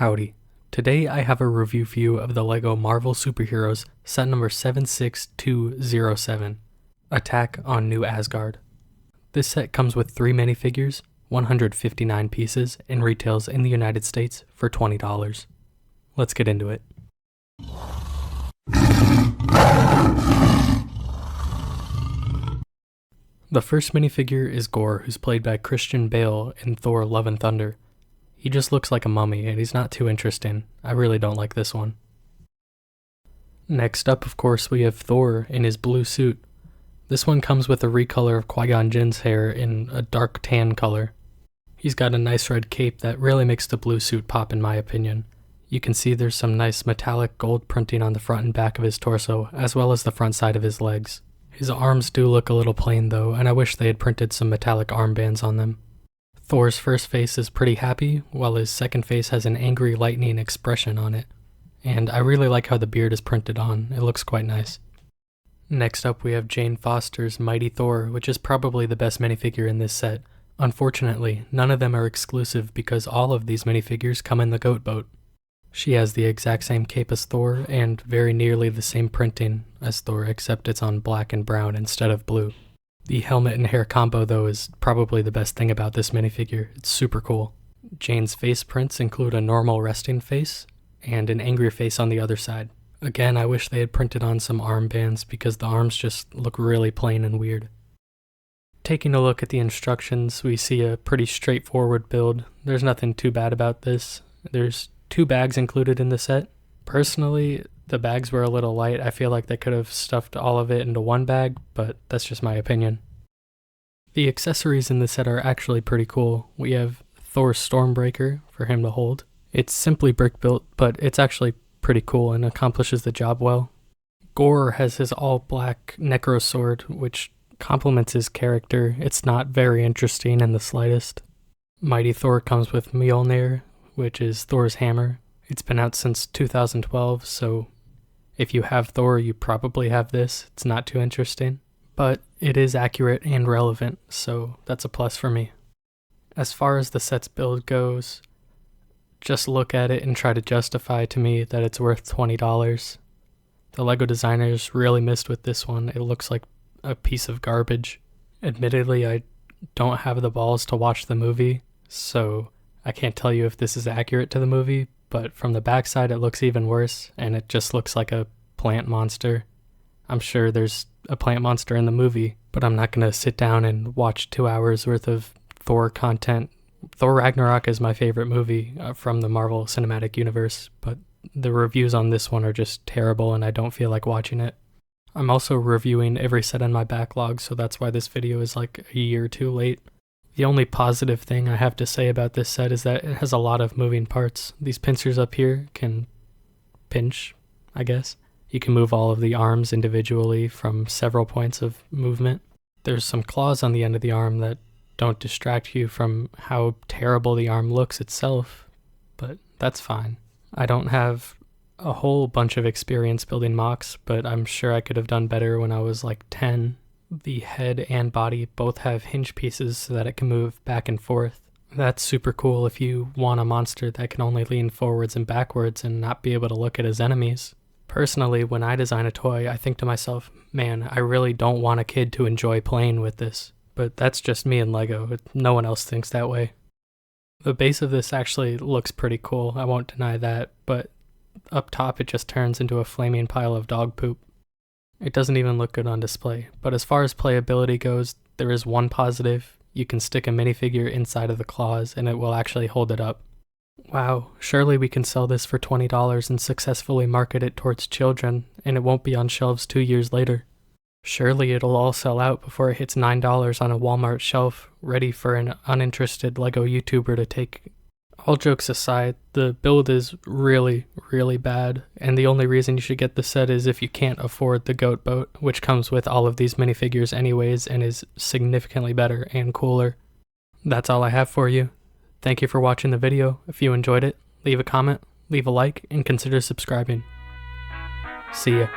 Howdy. Today I have a review for you of the LEGO Marvel Superheroes set number 76207, Attack on New Asgard. This set comes with 3 minifigures, 159 pieces, and retails in the United States for $20. Let's get into it. The first minifigure is Gorr, who's played by Christian Bale in Thor: Love and Thunder. He just looks like a mummy, and he's not too interesting. I really don't like this one. Next up, of course, we have Thor in his blue suit. This one comes with a recolor of Qui-Gon Jinn's hair in a dark tan color. He's got a nice red cape that really makes the blue suit pop in my opinion. You can see there's some nice metallic gold printing on the front and back of his torso, as well as the front side of his legs. His arms do look a little plain though, and I wish they had printed some metallic armbands on them. Thor's first face is pretty happy, while his second face has an angry lightning expression on it. And I really like how the beard is printed on, it looks quite nice. Next up we have Jane Foster's Mighty Thor, which is probably the best minifigure in this set. Unfortunately, none of them are exclusive because all of these minifigures come in the goat boat. She has the exact same cape as Thor, and very nearly the same printing as Thor, except it's on black and brown instead of blue. The helmet and hair combo though is probably the best thing about this minifigure, it's super cool. Jane's face prints include a normal resting face, and an angry face on the other side. Again, I wish they had printed on some armbands because the arms just look really plain and weird. Taking a look at the instructions, we see a pretty straightforward build. There's nothing too bad about this. There's 2 bags included in the set. Personally, the bags were a little light. I feel like they could have stuffed all of it into one bag, but that's just my opinion. The accessories in the set are actually pretty cool. We have Thor's Stormbreaker for him to hold. It's simply brick built, but it's actually pretty cool and accomplishes the job well. Gorr has his all black Necro sword, which complements his character. It's not very interesting in the slightest. Mighty Thor comes with Mjolnir, which is Thor's hammer. It's been out since 2012, so if you have Thor, you probably have this. It's not too interesting, but it is accurate and relevant, so that's a plus for me. As far as the set's build goes, just look at it and try to justify to me that it's worth $20. The LEGO designers really missed with this one. It looks like a piece of garbage. Admittedly, I don't have the balls to watch the movie, so I can't tell you if this is accurate to the movie, but from the backside it looks even worse, and it just looks like a plant monster. I'm sure there's a plant monster in the movie, but I'm not going to sit down and watch 2 hours worth of Thor content. Thor Ragnarok is my favorite movie from the Marvel Cinematic Universe, but the reviews on this one are just terrible and I don't feel like watching it. I'm also reviewing every set in my backlog, so that's why this video is like a year too late. The only positive thing I have to say about this set is that it has a lot of moving parts. These pincers up here can pinch, I guess. You can move all of the arms individually from several points of movement. There's some claws on the end of the arm that don't distract you from how terrible the arm looks itself, but that's fine. I don't have a whole bunch of experience building mocks, but I'm sure I could have done better when I was like 10. The head and body both have hinge pieces so that it can move back and forth. That's super cool if you want a monster that can only lean forwards and backwards and not be able to look at his enemies. Personally, when I design a toy, I think to myself, man, I really don't want a kid to enjoy playing with this. But that's just me and LEGO, no one else thinks that way. The base of this actually looks pretty cool, I won't deny that, but up top it just turns into a flaming pile of dog poop. It doesn't even look good on display, but as far as playability goes, there is one positive. You can stick a minifigure inside of the claws and it will actually hold it up. Wow, surely we can sell this for $20 and successfully market it towards children, and it won't be on shelves 2 years later. Surely it'll all sell out before it hits $9 on a Walmart shelf, ready for an uninterested LEGO YouTuber to take. All jokes aside, the build is really, really bad, and the only reason you should get the set is if you can't afford the goat boat, which comes with all of these minifigures anyways and is significantly better and cooler. That's all I have for you. Thank you for watching the video. If you enjoyed it, leave a comment, leave a like, and consider subscribing. See ya.